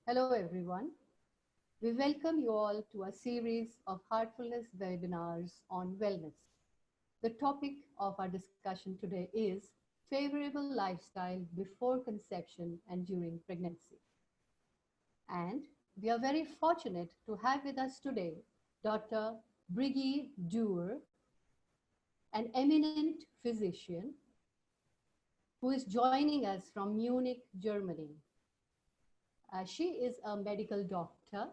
Hello everyone. We welcome you all to a series of heartfulness webinars on wellness. The topic of our discussion today is favorable lifestyle before conception and during pregnancy. And we are very fortunate to have with us today Dr. Birgit Duerr, an eminent physician who is joining us from Munich, Germany. She is a medical doctor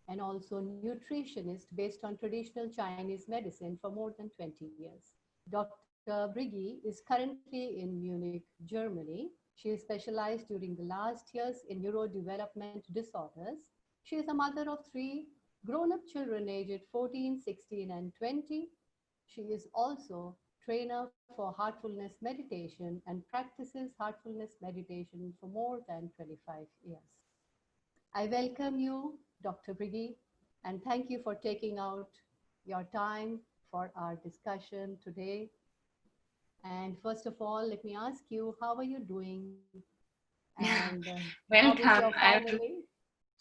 and also nutritionist based on traditional Chinese medicine for more than 20 years. Dr. Birgit is currently in Munich, Germany. She is specialized during the last years in neurodevelopment disorders. She is a mother of 3 grown-up children aged 14, 16, and 20. She is also trainer for heartfulness meditation and practices heartfulness meditation for more than 25 years. I welcome you, Dr. Birgit, and thank you for taking out your time for our discussion today. And first of all, let me ask you, how are you doing? And welcome. How is your family?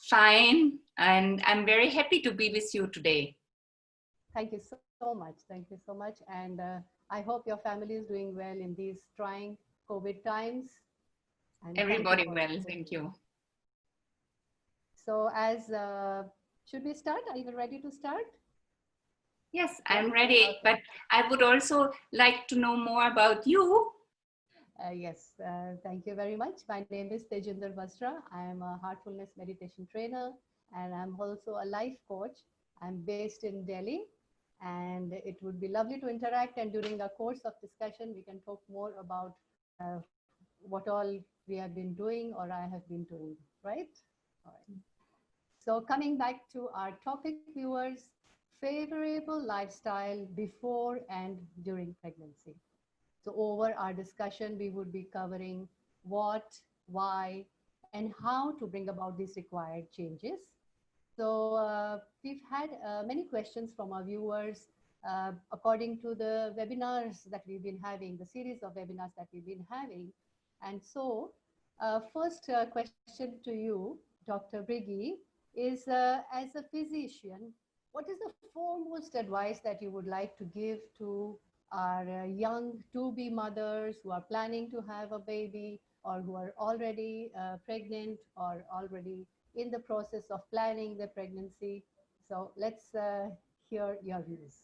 Fine, and I'm very happy to be with you today. Thank you so much. Thank you so much. And I hope your family is doing well in these trying COVID times. And everybody well, thank you. So should we start? Are you ready to start? Yes, I'm ready, okay. But I would also like to know more about you. Yes, thank you very much. My name is Tejinder Basra. I am a heartfulness meditation trainer and I'm also a life coach. I'm based in Delhi and it would be lovely to interact, and during the course of discussion we can talk more about what all we have been doing or I have been doing, right? All right. So coming back to our topic, viewers, favorable lifestyle before and during pregnancy. So over our discussion, we would be covering what, why, and how to bring about these required changes. So we've had many questions from our viewers according to the webinars that we've been having, the series of webinars that we've been having. And so first question to you, Dr. Birgit, is as a physician, what is the foremost advice that you would like to give to our young to-be mothers who are planning to have a baby or who are already pregnant or already in the process of planning the pregnancy? So let's hear your views.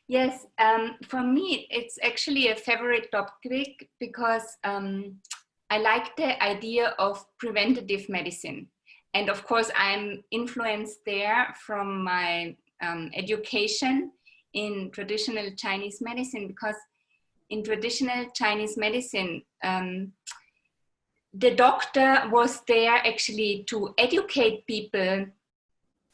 Yes, for me, it's actually a favorite topic because I like the idea of preventative medicine. And of course, I'm influenced there from my education in traditional Chinese medicine, because in traditional Chinese medicine, the doctor was there actually to educate people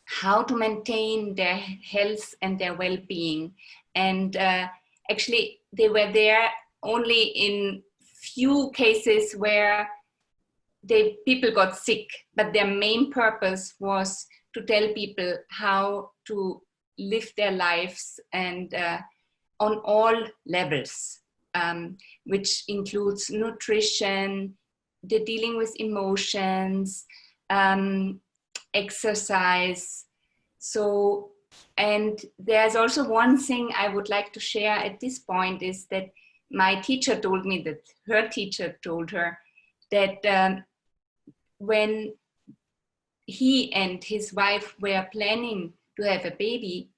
how to maintain their health and their well-being. And actually, they were there only in few cases where people got sick, but their main purpose was to tell people how to live their lives and on all levels, which includes nutrition, the dealing with emotions, exercise. So, and there's also one thing I would like to share at this point is that my teacher told me that her teacher told her that when he and his wife were planning to have a baby,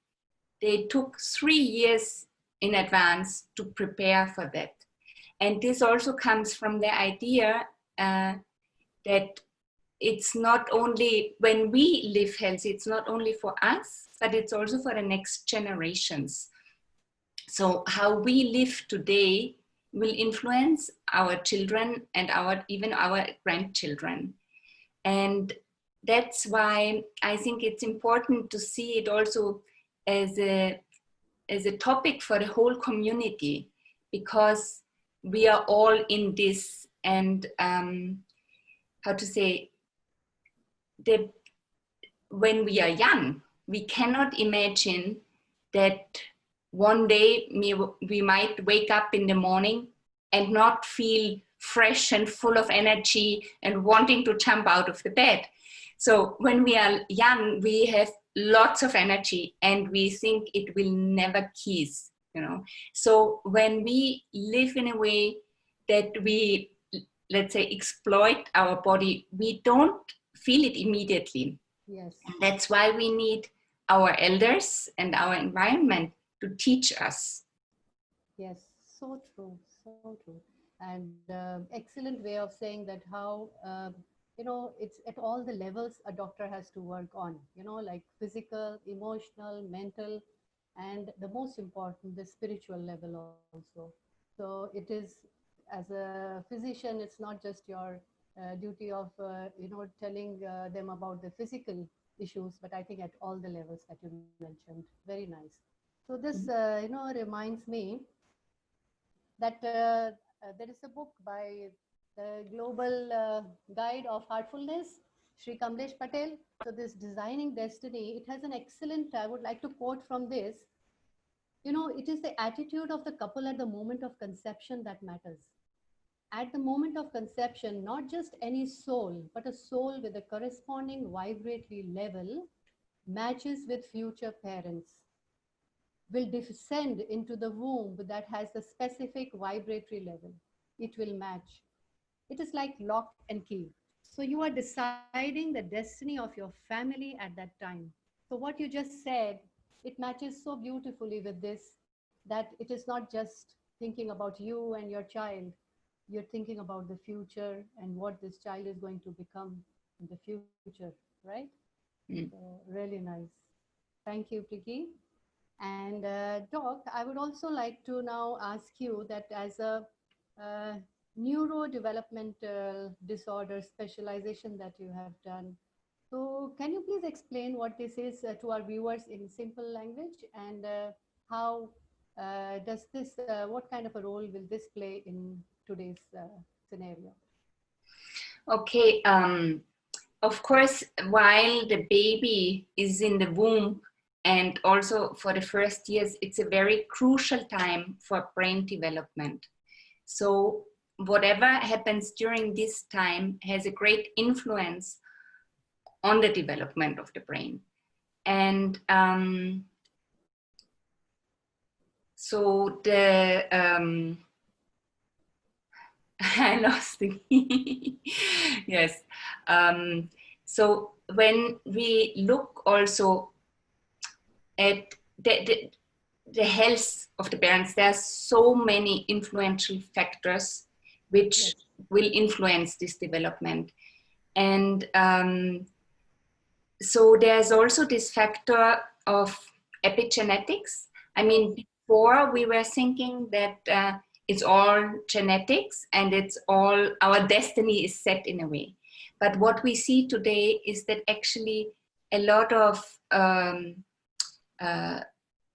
they took 3 years in advance to prepare for that. And this also comes from the idea that it's not only when we live healthy, it's not only for us, but it's also for the next generations. So how we live today will influence our children and even our grandchildren. And that's why I think it's important to see it also as a topic for the whole community, because we are all in this. And how to say, when we are young, we cannot imagine that one day we might wake up in the morning and not feel fresh and full of energy and wanting to jump out of the bed. So when we are young, we have lots of energy and we think it will never cease, you know. So when we live in a way that we, let's say, exploit our body, we don't feel it immediately. Yes. And that's why we need our elders and our environment to teach us. Yes, so true, so true. And excellent way of saying that how, it's at all the levels a doctor has to work on, like physical, emotional, mental, and the most important, the spiritual level also. So it is, as a physician, it's not just your duty of, telling them about the physical issues, but I think at all the levels that you mentioned. Very nice. So this, reminds me that there is a book by the Global Guide of Heartfulness, Sri Kamlesh Patel. So this Designing Destiny, it has an excellent, I would like to quote from this. It is the attitude of the couple at the moment of conception that matters. At the moment of conception, not just any soul, but a soul with a corresponding vibratory level matches with future parents will descend into the womb that has a specific vibratory level. It will match. It is like lock and key. So you are deciding the destiny of your family at that time. So what you just said, it matches so beautifully with this, that it is not just thinking about you and your child. You're thinking about the future and what this child is going to become in the future, right? Mm. So really nice. Thank you, Priki. And Doc, I would also like to now ask you that as a uh, neurodevelopmental disorder specialization that you have done, so can you please explain what this is to our viewers in simple language, and how does this, what kind of a role will this play in today's scenario? Okay, of course, while the baby is in the womb and also for the first years, it's a very crucial time for brain development. So whatever happens during this time has a great influence on the development of the brain. And so the, I lost the yes. So when we look also at the health of the parents, there are so many influential factors which Yes. will influence this development. And so there's also this factor of epigenetics. I mean, before we were thinking that it's all genetics and it's all, our destiny is set in a way. But what we see today is that actually a lot of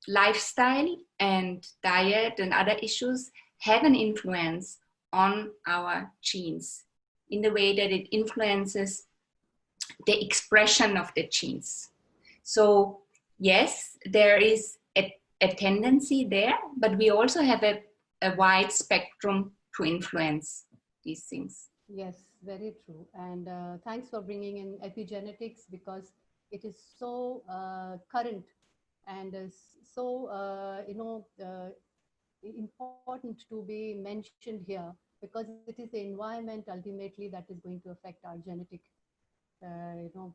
lifestyle and diet and other issues have an influence on our genes in the way that it influences the expression of the genes. So yes, there is a tendency there, but we also have a wide spectrum to influence these things. Yes, very true. And thanks for bringing in epigenetics, because it is so current and so, important to be mentioned here, because it is the environment ultimately that is going to affect our genetic,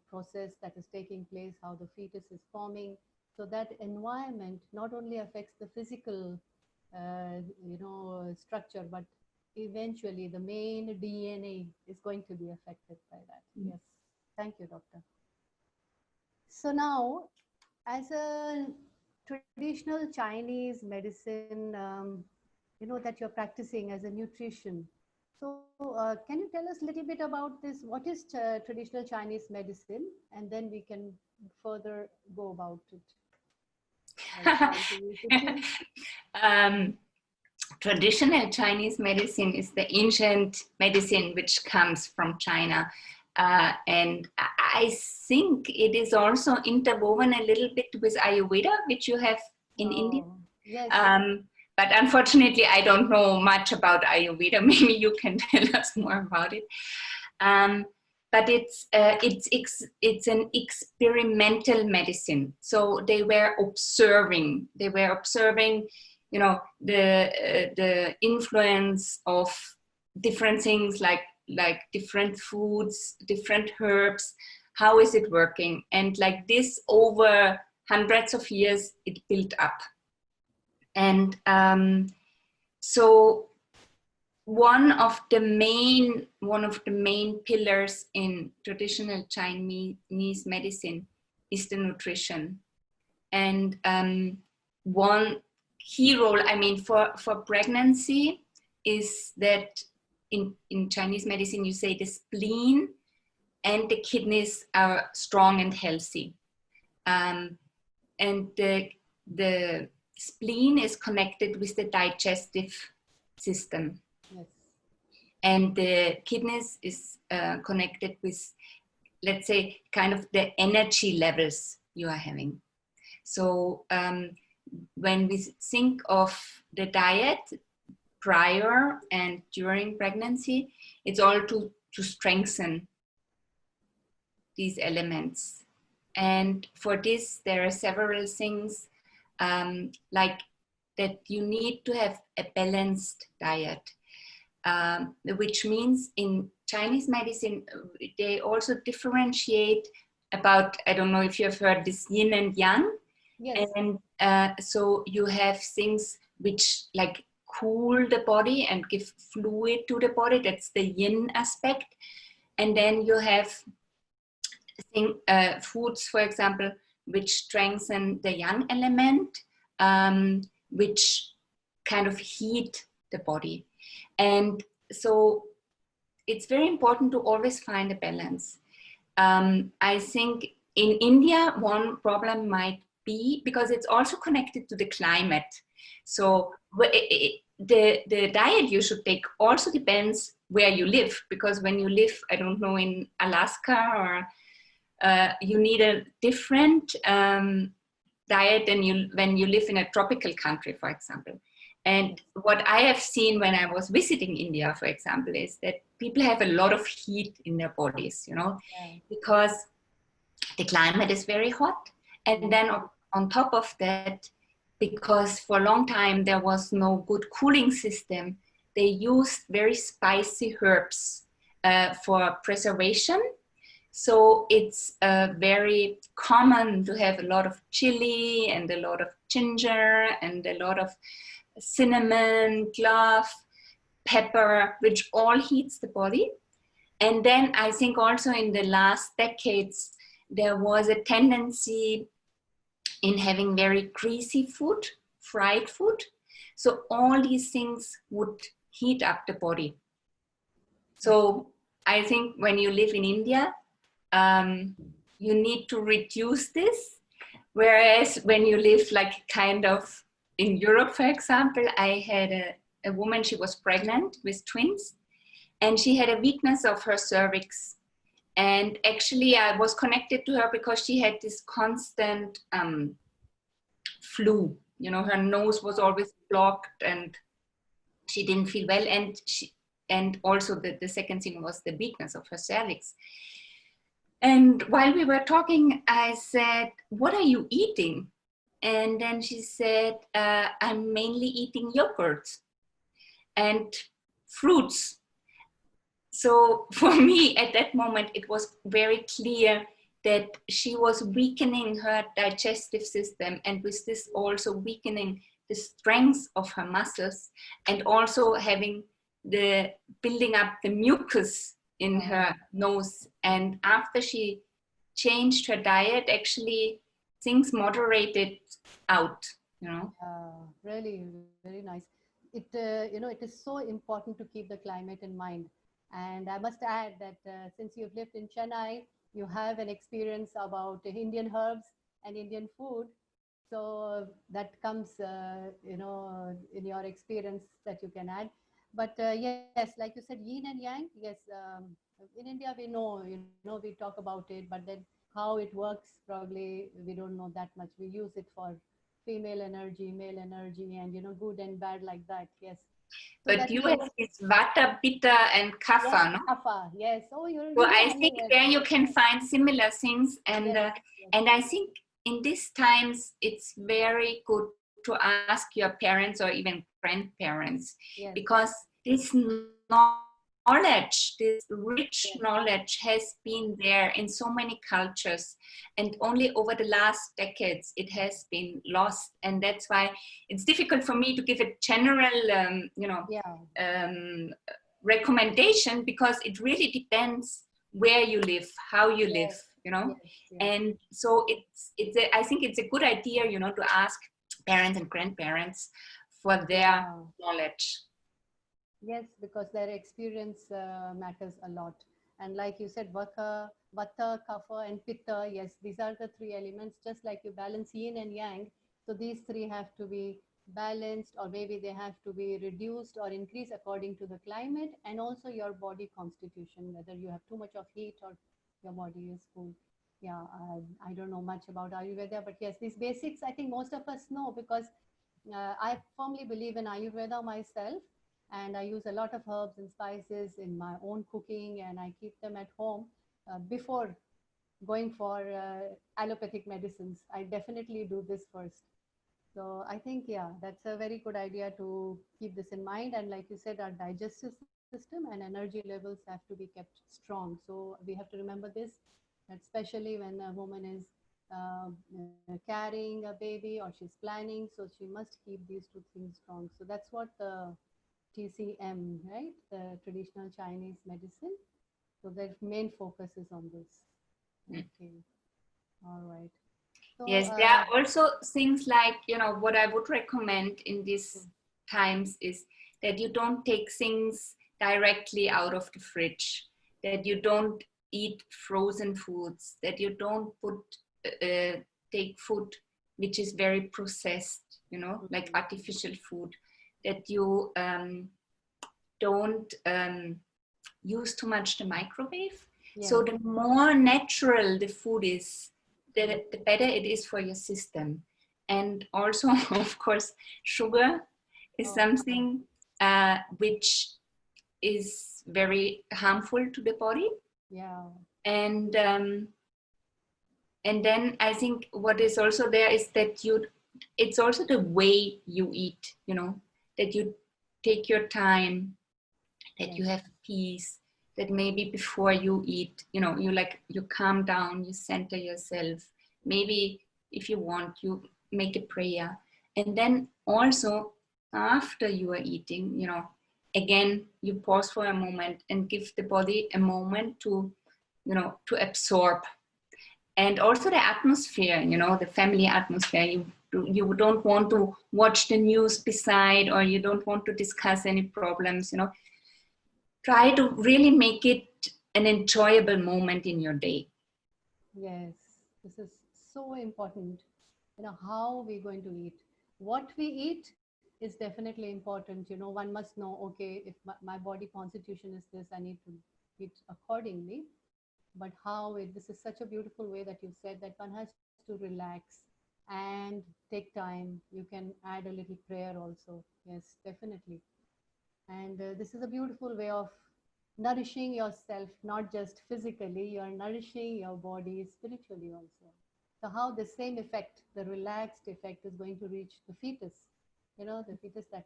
process that is taking place, how the fetus is forming. So that environment not only affects the physical, structure, but eventually the main DNA is going to be affected by that. Yes. Thank you, doctor. So now, as a traditional Chinese medicine, that you're practicing as a nutrition. So can you tell us a little bit about this? What is traditional Chinese medicine? And then we can further go about it. Traditional Chinese medicine is the ancient medicine which comes from China. And I think it is also interwoven a little bit with Ayurveda, which you have in India. Yes. but unfortunately, I don't know much about Ayurveda. Maybe you can tell us more about it. Um, but it's an experimental medicine. So they were observing. The influence of different things like different foods, different herbs. How is it working? And like this, over hundreds of years, it built up. And so one of the main pillars in traditional Chinese medicine is the nutrition. And one key role, I mean, for pregnancy is that in Chinese medicine, you say the spleen and the kidneys are strong and healthy. And the spleen is connected with the digestive system. Yes. And the kidneys is connected with, let's say, kind of the energy levels you are having. So when we think of the diet prior and during pregnancy, it's all to strengthen these elements. And for this, there are several things like that you need to have a balanced diet, which means in Chinese medicine, they also differentiate about, I don't know if you have heard this yin and yang. Yes. And so you have things which like cool the body and give fluid to the body. That's the yin aspect. And then you have foods, for example, which strengthen the yang element, which kind of heat the body. And so it's very important to always find a balance. I think in India, one problem might be because it's also connected to the climate. So the diet you should take also depends where you live, because when you live, I don't know, in Alaska or you need a different diet than when you live in a tropical country, for example. And what I have seen when I was visiting India, for example, is that people have a lot of heat in their bodies, because the climate is very hot. And then on top of that, because for a long time there was no good cooling system, they used very spicy herbs for preservation. So it's very common to have a lot of chili and a lot of ginger and a lot of cinnamon, clove, pepper, which all heats the body. And then I think also in the last decades, there was a tendency in having very greasy food, fried food. So all these things would heat up the body. So I think when you live in India, you need to reduce this. Whereas when you live like kind of in Europe, for example, I had a woman, she was pregnant with twins, and she had a weakness of her cervix. And actually I was connected to her because she had this constant flu. Her nose was always blocked and she didn't feel well. And also the second thing was the weakness of her cervix. And while we were talking, I said, "What are you eating?" And then she said, "I'm mainly eating yogurt and fruits." So for me at that moment, it was very clear that she was weakening her digestive system, and with this also weakening the strength of her muscles, and also having the building up the mucus in her nose. And after she changed her diet, actually things moderated out, Really, very nice. It is so important to keep the climate in mind. And I must add that since you've lived in Chennai, you have an experience about Indian herbs and Indian food. So that comes, in your experience that you can add. But yes, like you said, yin and yang. Yes, in India we know, we talk about it, but then how it works, probably we don't know that much. We use it for female energy, male energy, and good and bad like that. Yes. So But that you we have this vata, pitta, and yes, kapha, no? kapha. Yes. Oh, So you know I think Ayurveda. there you can find similar things, Yes. Yes. and I think in these times it's very good to ask your parents or even grandparents, Yes. because this knowledge, this rich Yes. knowledge has been there in so many cultures, and only over the last decades it has been lost. And that's why it's difficult for me to give a general, Yeah. um, recommendation, because it really depends where you live, how you live, Yes. Yes. Yes. and so I think it's a good idea, to ask parents and grandparents for their Yeah. knowledge. Yes, because their experience matters a lot. And like you said, vata, kapha, and pitta. Yes, these are the three elements. Just like you balance yin and yang, so these three have to be balanced, or maybe they have to be reduced or increased according to the climate and also your body constitution, whether you have too much of heat or your body is cool. Yeah, I don't know much about Ayurveda, but yes, these basics I think most of us know, because I firmly believe in Ayurveda myself, and I use a lot of herbs and spices in my own cooking, and I keep them at home before going for allopathic medicines. I definitely do this first. So I think, yeah, that's a very good idea to keep this in mind. And like you said, our digestive system and energy levels have to be kept strong. So we have to remember this, that especially when a woman is carrying a baby or she's planning, so she must keep these two things strong. So that's what the TCM, right? The traditional Chinese medicine. So their main focus is on this. Okay. All right. So, Yes, there are also things like, what I would recommend in these times is that you don't take things directly out of the fridge, that you don't eat frozen foods, that you don't take food which is very processed, like artificial food, that you don't use too much the microwave. yeah. So the more natural the food is, the better it is for your system. And also, of course, sugar is something which is very harmful to the body. Yeah. And then I think what is also there is that it's also the way you eat, that you take your time, that you have peace, that maybe before you eat, you calm down, you center yourself. Maybe if you want, you make a prayer. And then also after you are eating, again, you pause for a moment and give the body a moment to, to absorb. And also the atmosphere, the family atmosphere. You don't want to watch the news beside, or you don't want to discuss any problems, Try to really make it an enjoyable moment in your day. Yes, this is so important. How we're going to eat. What we eat is definitely important. One must know, okay, if my body constitution is this, I need to eat accordingly. But this is such a beautiful way that you've said that one has to relax and take time. You can add a little prayer also. Yes, definitely. And this is a beautiful way of nourishing yourself, not just physically, you're nourishing your body spiritually also. So, how the same effect, the relaxed effect, is going to reach the fetus, the fetus that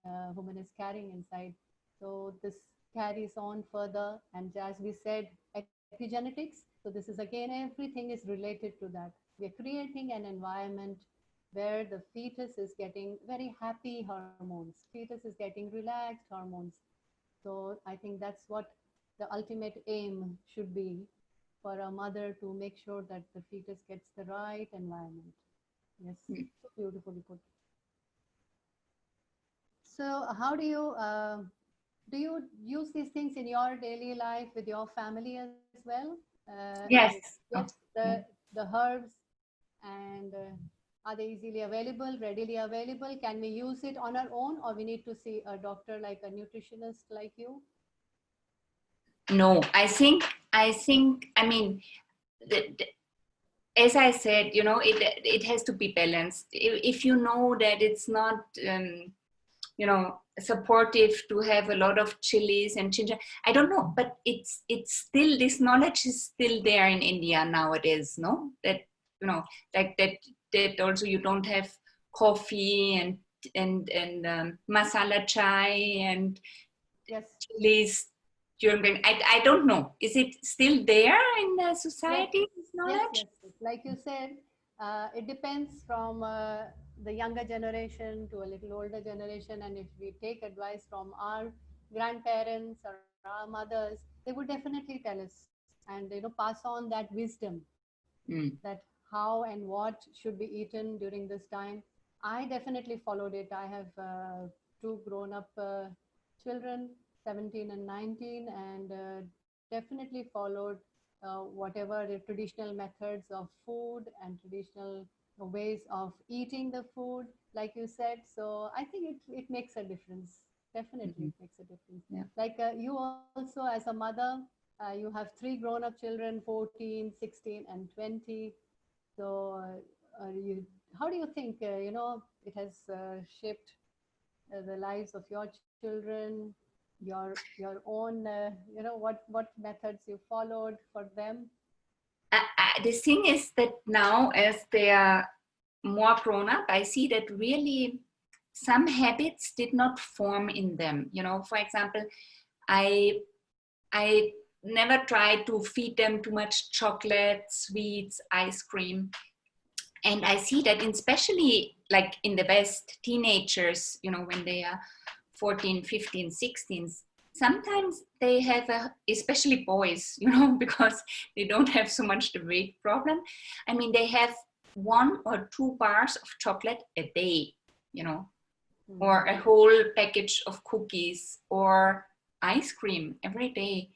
a woman is carrying inside. So, this carries on further. And as we said, epigenetics. So, this is again, everything is related to that. We are creating an environment where the fetus is getting very happy hormones, fetus is getting relaxed hormones. So I think that's what the ultimate aim should be, for a mother to make sure that the fetus gets the right environment. Yes, so beautifully put. So do you use these things in your daily life with your family as well? And Yes. yes, the herbs, and are they easily available, readily available? Can we use it on our own, or we need to see a doctor like a nutritionist like you? No, I think, I mean, the, as I said, it has to be balanced. If you know that it's not, supportive to have a lot of chilies and ginger, I don't know, but it's still, this knowledge is still there in India nowadays, no? That, like that also you don't have coffee and masala chai and Yes. chilies during. I don't know. Is it still there in the Yes, society? This yes, knowledge? yes, yes. Like you said, it depends from the younger generation to a little older generation. And if we take advice from our grandparents or our mothers, they would definitely tell us and pass on that wisdom, Mm. that how and what should be eaten during this time. I definitely followed it. I have two grown up children, 17 and 19, and definitely followed whatever the traditional methods of food and traditional ways of eating the food, like you said. So I think it makes a difference. Definitely, Mhm. it makes a difference. Yeah. Like you also, as a mother, you have three grown up children, 14, 16, and 20. So, how do you think, it has shaped the lives of your children, your own, what methods you followed for them? The thing is that now, as they are more grown up, I see that really some habits did not form in them. For example, I I never tried to feed them too much chocolate, sweets, ice cream. And I see that especially like in the West, teenagers, when they are 14, 15, 16, sometimes they have especially boys, because they don't have so much the weight problem. I mean, they have 1 or 2 bars of chocolate a day, or Hmm. a whole package of cookies or ice cream every day.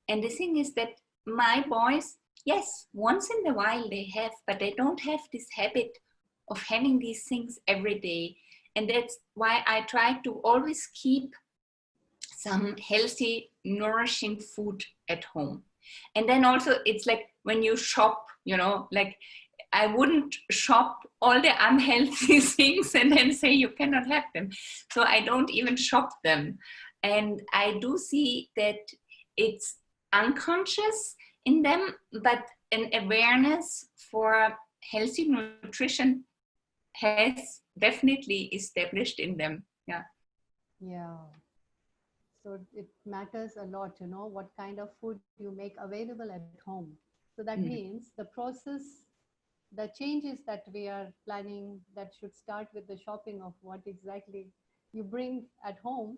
And the thing is that my boys, yes, once in a while they have, but they don't have this habit of having these things every day. And that's why I try to always keep some healthy, nourishing food at home. And then also, it's like when you shop, like I wouldn't shop all the unhealthy things and then say you cannot have them. So I don't even shop them. And I do see that it's unconscious in them, but an awareness for healthy nutrition has definitely established in them. Yeah. Yeah. So it matters a lot, what kind of food you make available at home. So that Mm. means the process, the changes that we are planning, that should start with the shopping of what exactly you bring at home,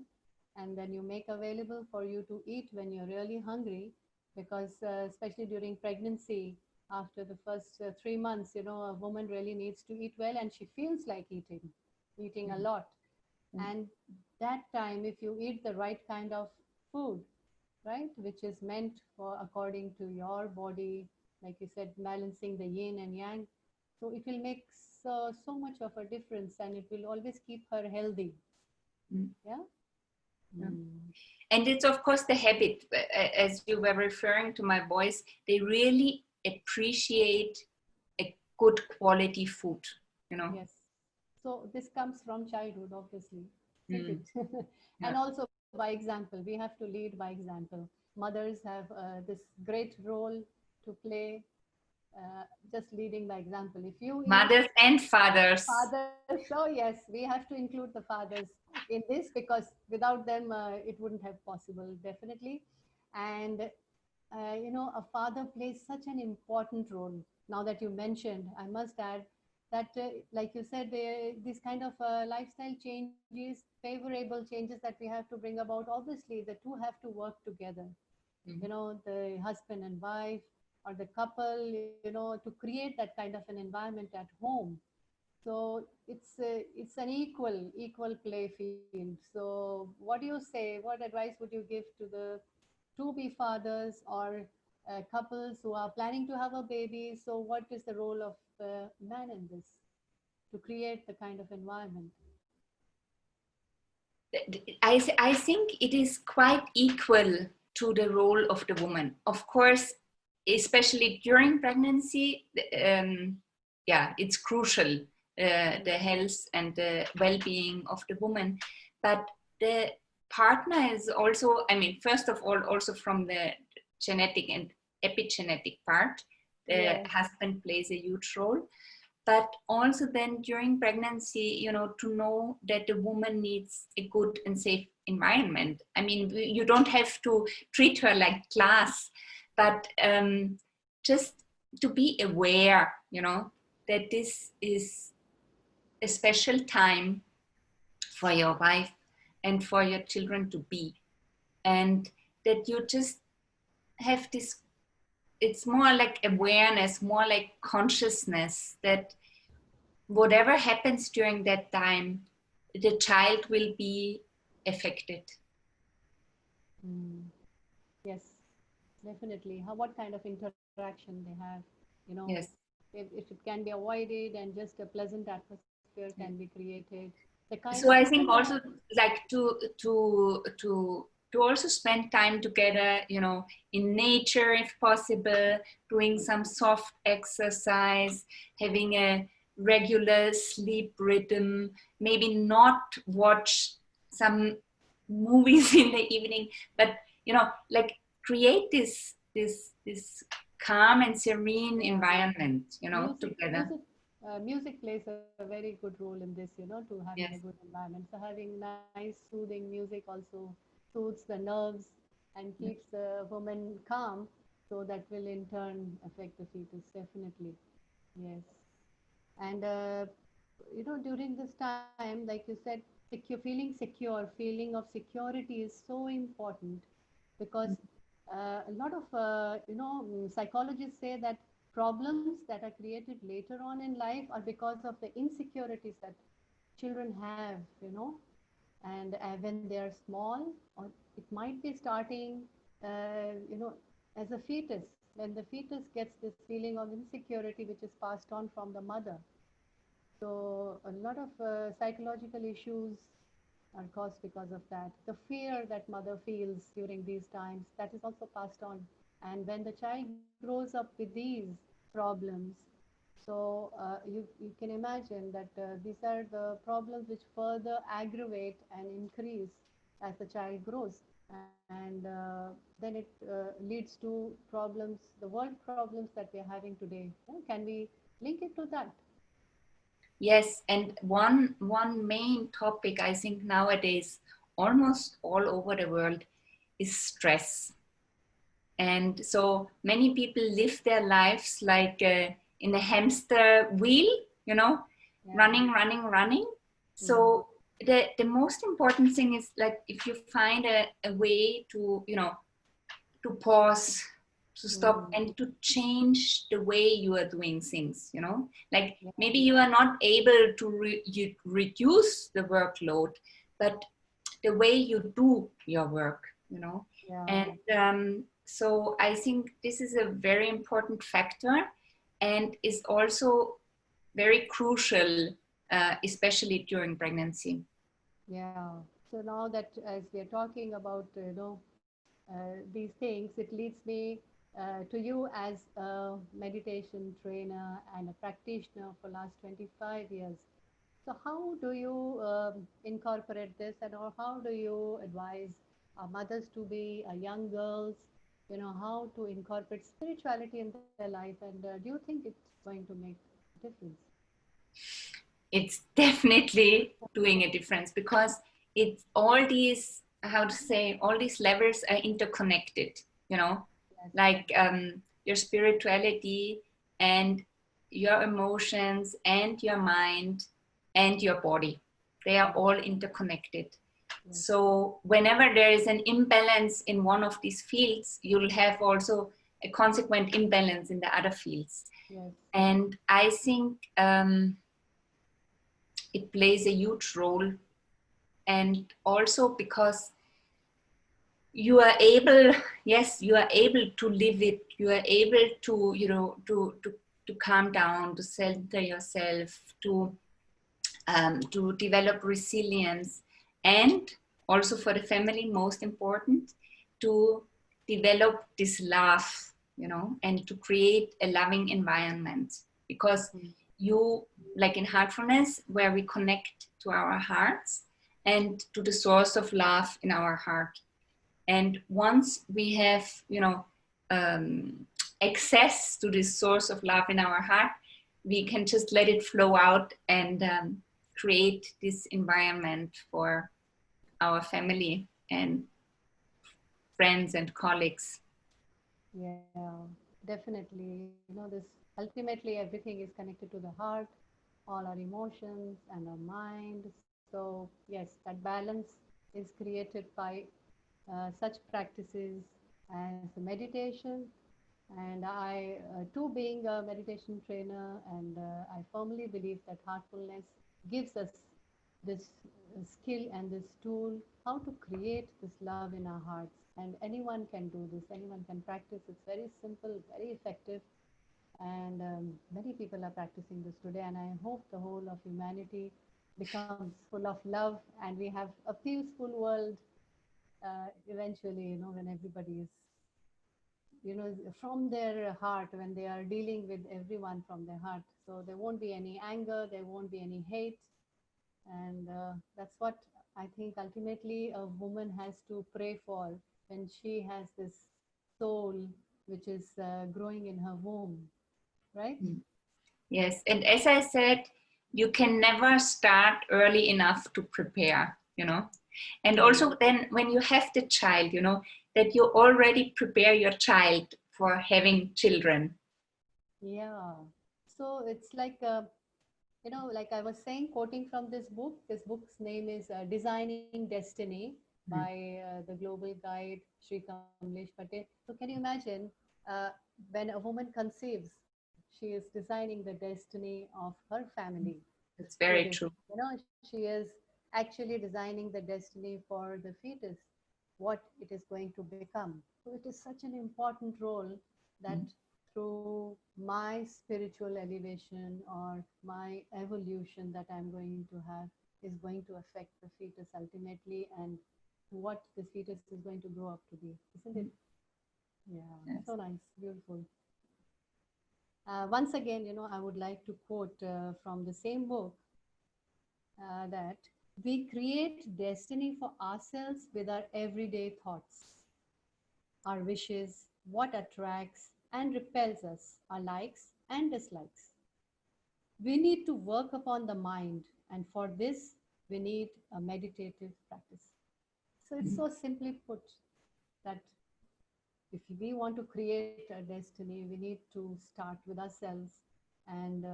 and then you make available for you to eat when you're really hungry. Because especially during pregnancy, after the first 3 months, a woman really needs to eat well, and she feels like eating a lot. And that time, if you eat the right kind of food, right, which is meant for according to your body, like you said, balancing the yin and yang, so it will make so much of a difference, and it will always keep her healthy. Mm. Yeah. Yeah. Mm. And it's of course the habit, as you were referring to my boys, they really appreciate a good quality food. Yes. So this comes from childhood, obviously, isn't Mm. it? Yeah. And also by example. We have to lead by example. Mothers have this great role to play, just leading by example. If you eat, Mothers and fathers. fathers, oh yes, we have to include the fathers in this, because without them, it wouldn't have possible, definitely. And a father plays such an important role. Now that you mentioned, I must add that, like you said, these kind of lifestyle changes, favorable changes that we have to bring about, obviously the two have to work together. Mm. The husband and wife, or the couple, to create that kind of an environment at home. So it's an equal play field. So what do you say, what advice would you give to the to be fathers, or couples who are planning to have a baby? So what is the role of the man in this, to create the kind of environment? I think it is quite equal to the role of the woman. Of course, especially during pregnancy, yeah, it's crucial, the health and the well-being of the woman. But the partner is also, I mean, first of all, also from the genetic and epigenetic part, the husband plays a huge role. But also then during pregnancy, you know, to know that the woman needs a good and safe environment. I mean, you don't have to treat her like glass, but just to be aware, you know, that this is a special time for your wife and for your children to be. And that you just have this, it's more like awareness, more like consciousness that whatever happens during that time, the child will be affected. Yes, definitely. What kind of interaction they have, you know, Yes. if it can be avoided and just a pleasant atmosphere can be created. The kind So of I even think also like to also spend time together, you know, in nature if possible, doing some soft exercise, having a regular sleep rhythm, maybe not watch some movies in the evening, but you know, like create this calm and serene environment, you know, music, together. music, music plays a very good role in this, you know, to having a Yes. good environment. So having nice soothing music also soothes the nerves and keeps the woman calm. So that will in turn affect the fetus, definitely. Yes. And you know, during this time, like you said, feeling of security is so important because a lot of psychologists say that problems that are created later on in life are because of the insecurities that children have, you know, and when they are small, or it might be starting, you know, as a fetus, when the fetus gets this feeling of insecurity which is passed on from the mother. So a lot of psychological issues are caused because of that. The fear that mother feels during these times, that is also passed on. And when the child grows up with these problems, so you can imagine that these are the problems which further aggravate and increase as the child grows. And then it leads to problems, the world problems that we are having today. Can we link it to that? Yes, and one main topic I think nowadays, almost all over the world, is stress. And so many people live their lives like in a hamster wheel, you know, Yeah. running, running, running. Mm. So the most important thing is like if you find a way to, you know, to pause, to stop, Mm. and to change the way you are doing things, you know, like Yeah. maybe you are not able to reduce the workload, but the way you do your work, you know. Yeah. And so I think this is a very important factor and is also very crucial, especially during pregnancy. Yeah. So now that as we are talking about, these things, it leads me to you as a meditation trainer and a practitioner for last 25 years. So how do you incorporate this, and or how do you advise mothers to be, young girls, you know, how to incorporate spirituality in their life? And do you think it's going to make a difference? It's definitely doing a difference because it's all these, how to say, all these levels are interconnected, you know, Yes. like your spirituality and your emotions and your mind and your body, they are all interconnected. Yes. So whenever there is an imbalance in one of these fields, you'll have also a consequent imbalance in the other fields. Yes. And I think it plays a huge role, and also because you are able, yes, you are able to live it, you are able to, you know, to calm down, to center yourself, to develop resilience, and also for the family, most important, to develop this love and to create a loving environment. Because you, like in heartfulness, where we connect to our hearts and to the source of love in our heart. And once we have, access to this source of love in our heart, we can just let it flow out and create this environment for our family and friends and colleagues. Yeah, definitely. This ultimately everything is connected to the heart, all our emotions and our mind. So, yes, that balance is created by such practices as meditation. And I, too, being a meditation trainer, and I firmly believe that heartfulness gives us this skill and this tool how to create this love in our hearts. And anyone can do this, anyone can practice. It's very simple, very effective, and many people are practicing this today. And I hope the whole of humanity becomes full of love and we have a peaceful world eventually, when everybody is, from their heart, when they are dealing with everyone from their heart. So there won't be any anger, there won't be any hate. And that's what I think ultimately a woman has to pray for when she has this soul which is growing in her womb, right? Yes, and as I said, you can never start early enough to prepare, And also then when you have the child, that you already prepare your child for having children. Yeah. So it's like, like I was saying, quoting from this book's name is Designing Destiny by the global guide Sri Kamlesh Patel. So can you imagine uh, when a woman conceives, she is designing the destiny of her family That's through very this. true. She is actually designing the destiny for the fetus, what it is going to become. So it is such an important role that through my spiritual elevation or my evolution that I'm going to have is going to affect the fetus ultimately, and what this fetus is going to grow up to be, isn't it? Yeah, Yes. so nice, beautiful. Once again, I would like to quote from the same book that we create destiny for ourselves with our everyday thoughts, our wishes, what attracts and repels us, our likes and dislikes. We need to work upon the mind, and for this, we need a meditative practice. So it's so simply put that if we want to create a destiny, we need to start with ourselves. And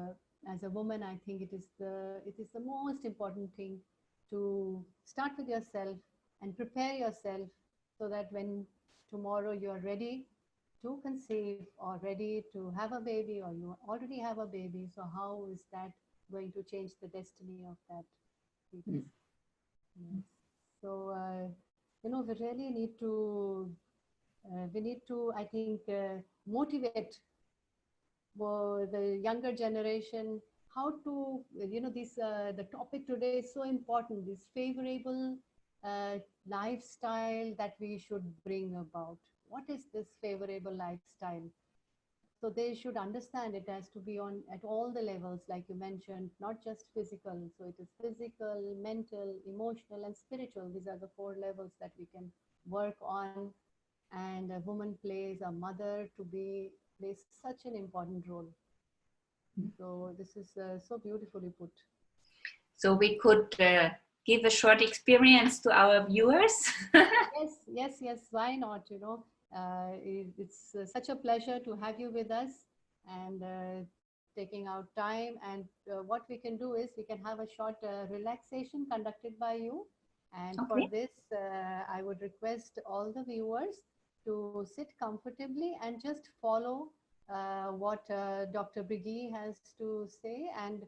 as a woman, I think it is the most important thing to start with yourself and prepare yourself so that when tomorrow you are ready to conceive or ready to have a baby, or you already have a baby, so how is that going to change the destiny of that fetus? Yes. So we really need to I think, motivate the younger generation how to, this the topic today is so important, this favorable lifestyle that we should bring about. What is this favorable lifestyle? So they should understand it has to be on at all the levels, like you mentioned, not just physical. So it is physical, mental, emotional, and spiritual. These are the four levels that we can work on. And a woman plays, a mother to be, plays such an important role. So this is so beautifully put. So we could give a short experience to our viewers. Yes, yes, yes. Why not? It's such a pleasure to have you with us and taking out time. And what we can do is we can have a short relaxation conducted by you. And for Okay. this, I would request all the viewers to sit comfortably and just follow what Dr. Briggy has to say. And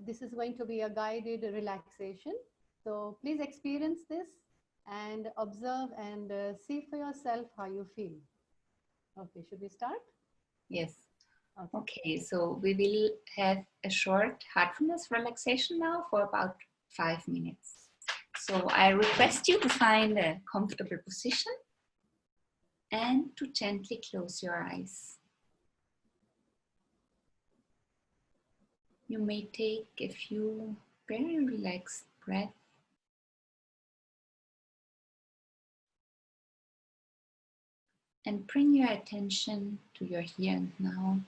this is going to be a guided relaxation. So please experience this and observe and see for yourself how you feel. Okay, should we start? Yes. Okay. Okay, so we will have a short heartfulness relaxation now for about 5 minutes. So I request you to find a comfortable position and to gently close your eyes. You may take a few very relaxed breaths and bring your attention to your here and now.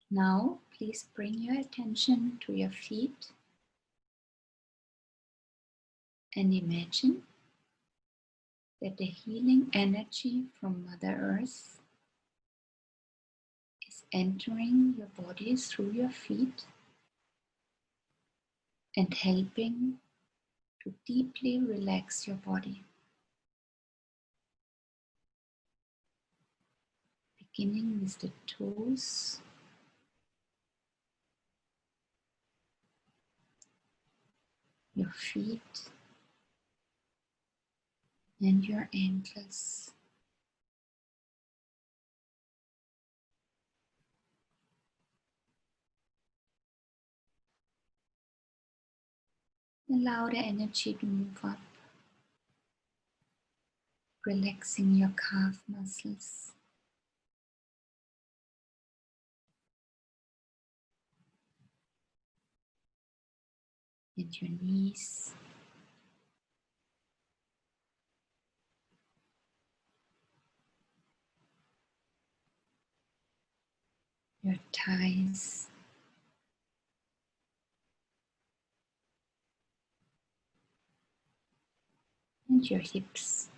Now, please bring your attention to your feet and imagine that the healing energy from Mother Earth is entering your body through your feet and helping to deeply relax your body. Beginning with the toes, your feet, and your ankles. Allow the energy to move up, relaxing your calf muscles, and your knees, your thighs, and your hips.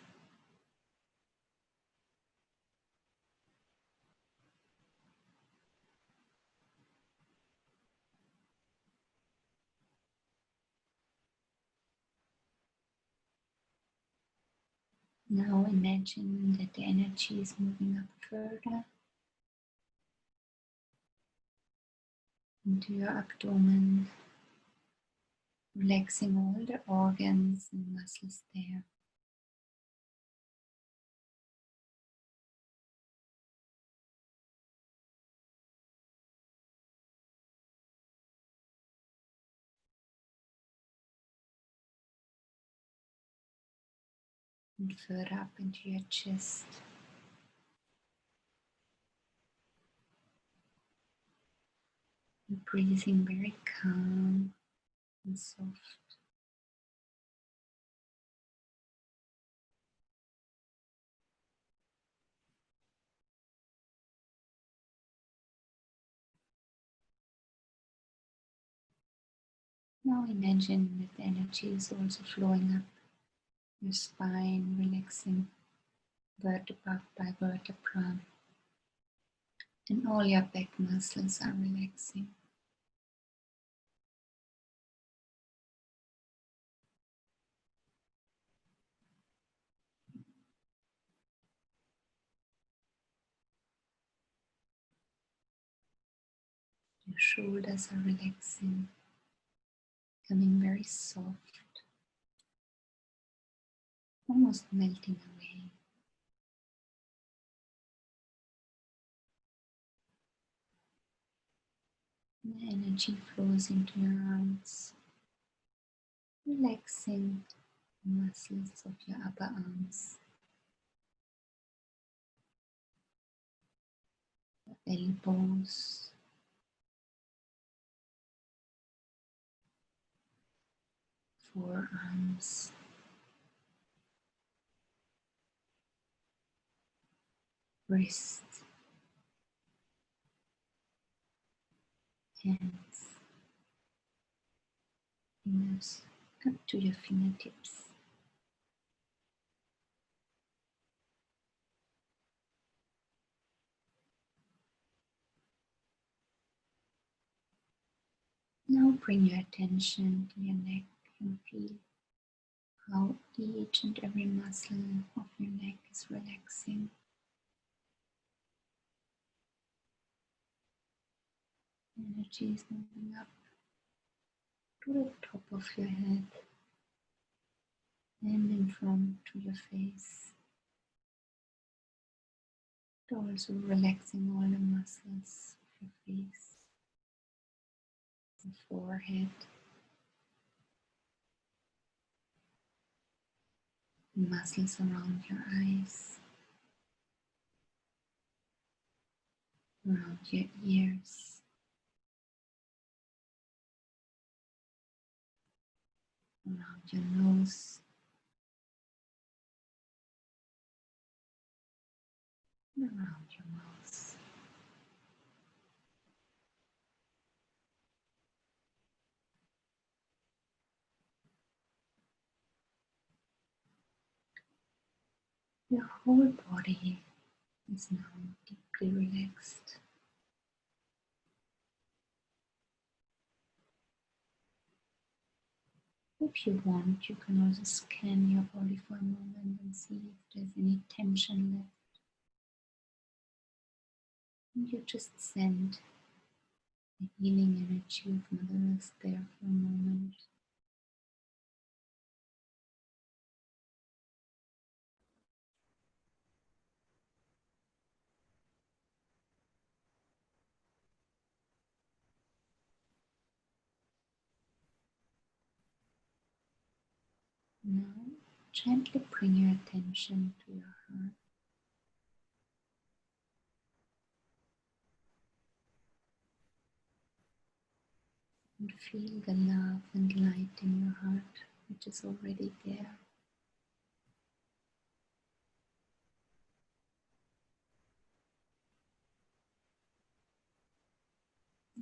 Now imagine that the energy is moving up further into your abdomen, relaxing all the organs and muscles there. And further up into your chest. You're breathing very calm and soft. Now imagine that the energy is also flowing up your spine, relaxing vertebra by vertebra, and all your back muscles are relaxing. Your shoulders are relaxing, becoming very soft, almost melting away. And the energy flows into your arms, relaxing the muscles of your upper arms, your elbows, forearms, wrists, hands, fingers, up to your fingertips. Now bring your attention to your neck and feel how each and every muscle of your neck is relaxing. Energy is moving up to the top of your head and in front to your face. But also relaxing all the muscles of your face. the forehead, muscles around your eyes, around your ears, around your nose, and around your mouth. Your whole body is now deeply relaxed. If you want, you can also scan your body for a moment and see if there's any tension left. And you just send the healing energy of Mother Earth there for a moment. Now, gently bring your attention to your heart. And feel the love and light in your heart, which is already there.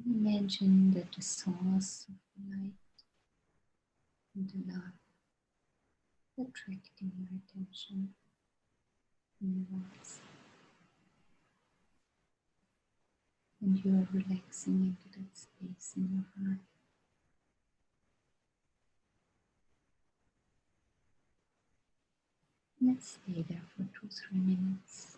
Imagine that the source of the light and the love is attracting your attention inwards. And you are relaxing into that space in your heart. Let's stay there for 2-3 minutes.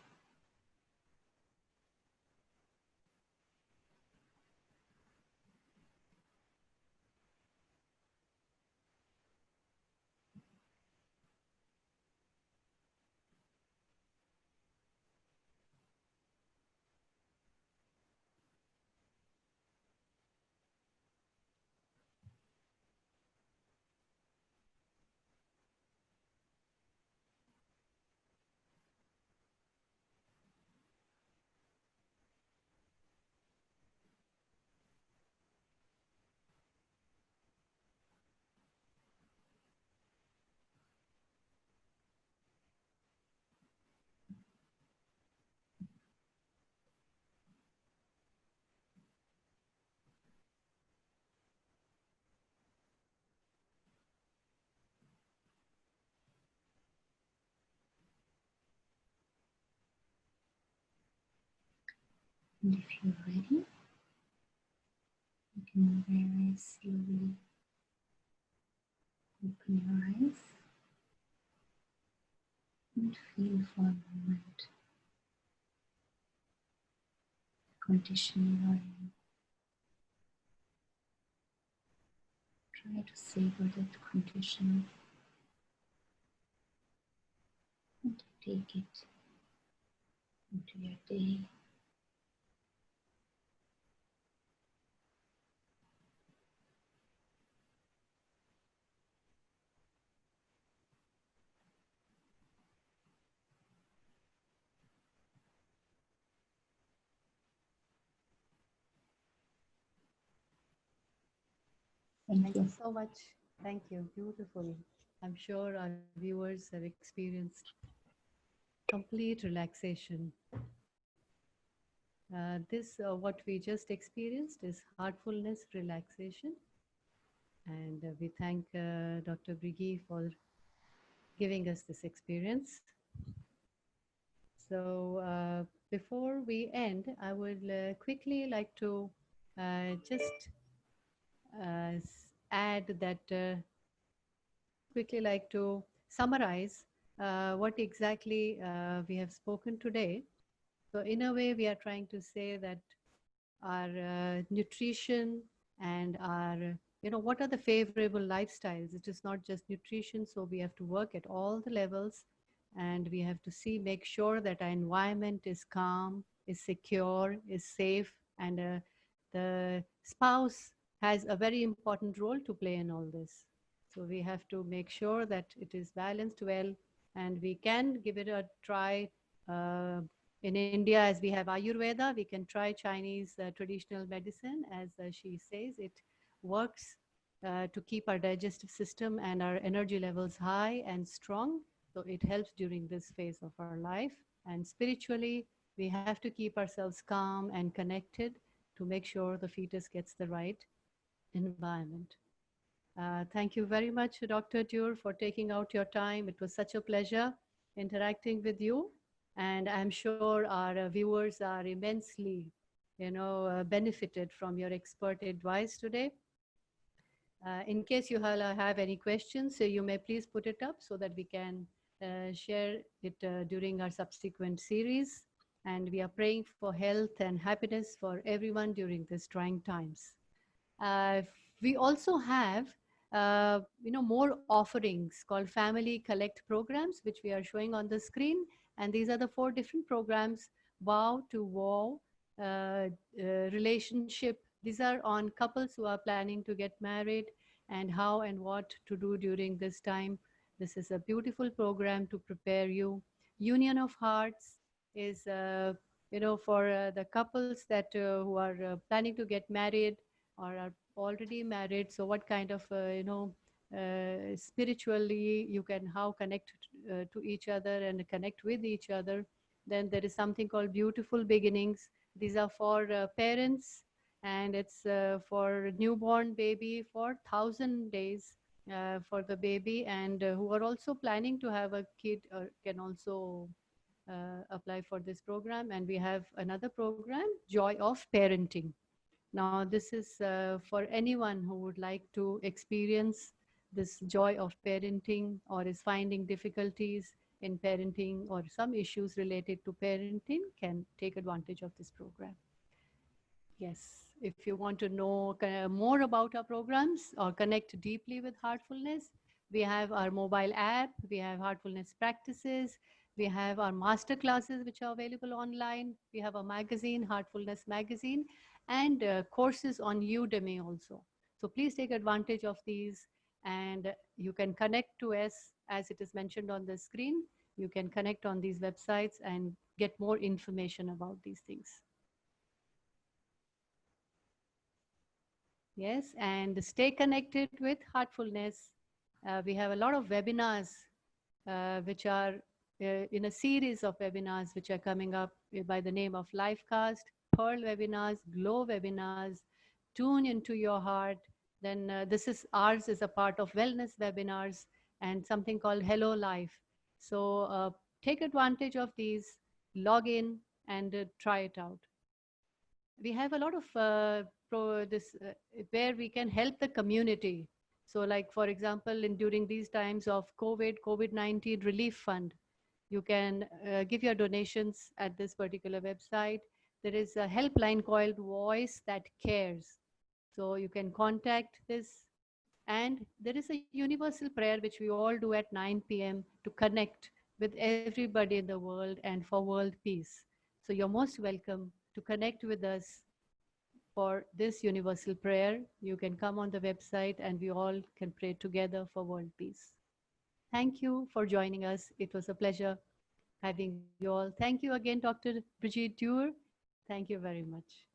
And if you're ready, you can very slowly open your eyes and feel for a moment the condition you are in. Try to savor that condition and to take it into your day. Thank Thank you you. so much. Thank you. Beautiful. I'm sure our viewers have experienced complete relaxation. What we just experienced is heartfulness relaxation. And we thank Dr. Brigi for giving us this experience. So before we end, I would quickly like to just add that quickly like to summarize what exactly we have spoken today. So in a way, we are trying to say that our nutrition and our, what are the favorable lifestyles? It is not just nutrition, so we have to work at all the levels, and we have to make sure that our environment is calm, is secure, is safe, and the spouse has a very important role to play in all this. So we have to make sure that it is balanced well, and we can give it a try. Uh, in India, as we have Ayurveda, we can try Chinese traditional medicine. As she says, it works to keep our digestive system and our energy levels high and strong. So it helps during this phase of our life. And spiritually, we have to keep ourselves calm and connected to make sure the fetus gets the right environment. Thank you very much, Dr. Duerr, for taking out your time. It was such a pleasure interacting with you. And I'm sure our viewers are immensely, benefited from your expert advice today. In case you have any questions, so you may please put it up so that we can share it during our subsequent series. And we are praying for health and happiness for everyone during these trying times. Uh, we also have, more offerings called Family Collect programs, which we are showing on the screen. And these are the 4 different programs: Vow to Wow, Relationship. These are on couples who are planning to get married and how and what to do during this time. This is a beautiful program to prepare you. Union of Hearts is, for the couples that who are planning to get married or are already married. So what kind of spiritually you can how connect to each other and connect with each other. Then there is something called Beautiful Beginnings. These are for parents, and it's for newborn baby for 1,000 days for the baby, and who are also planning to have a kid can also apply for this program. And we have another program, Joy of Parenting. Now, this is for anyone who would like to experience this joy of parenting or is finding difficulties in parenting or some issues related to parenting can take advantage of this program. Yes, if you want to know more about our programs or connect deeply with Heartfulness, we have our mobile app, we have Heartfulness practices, we have our master classes which are available online, we have a magazine, Heartfulness magazine, and courses on Udemy also. So please take advantage of these, and you can connect to us as it is mentioned on the screen. You can connect on these websites and get more information about these things. Yes, and stay connected with Heartfulness. We have a lot of webinars which are in a series of webinars which are coming up by the name of Lifecast, Pearl webinars, Glow webinars, Tune into Your Heart. Then this is ours is a part of wellness webinars and something called Hello Life. So take advantage of these, log in and try it out. We have a lot of where we can help the community. So like, for example, during these times of COVID-19 relief fund, you can give your donations at this particular website. There is a helpline called Voice That Cares. So you can contact this. And there is a universal prayer which we all do at 9 p.m. to connect with everybody in the world and for world peace. So you're most welcome to connect with us for this universal prayer. You can come on the website and we all can pray together for world peace. Thank you for joining us. It was a pleasure having you all. Thank you again, Dr. Birgit Duerr. Thank you very much.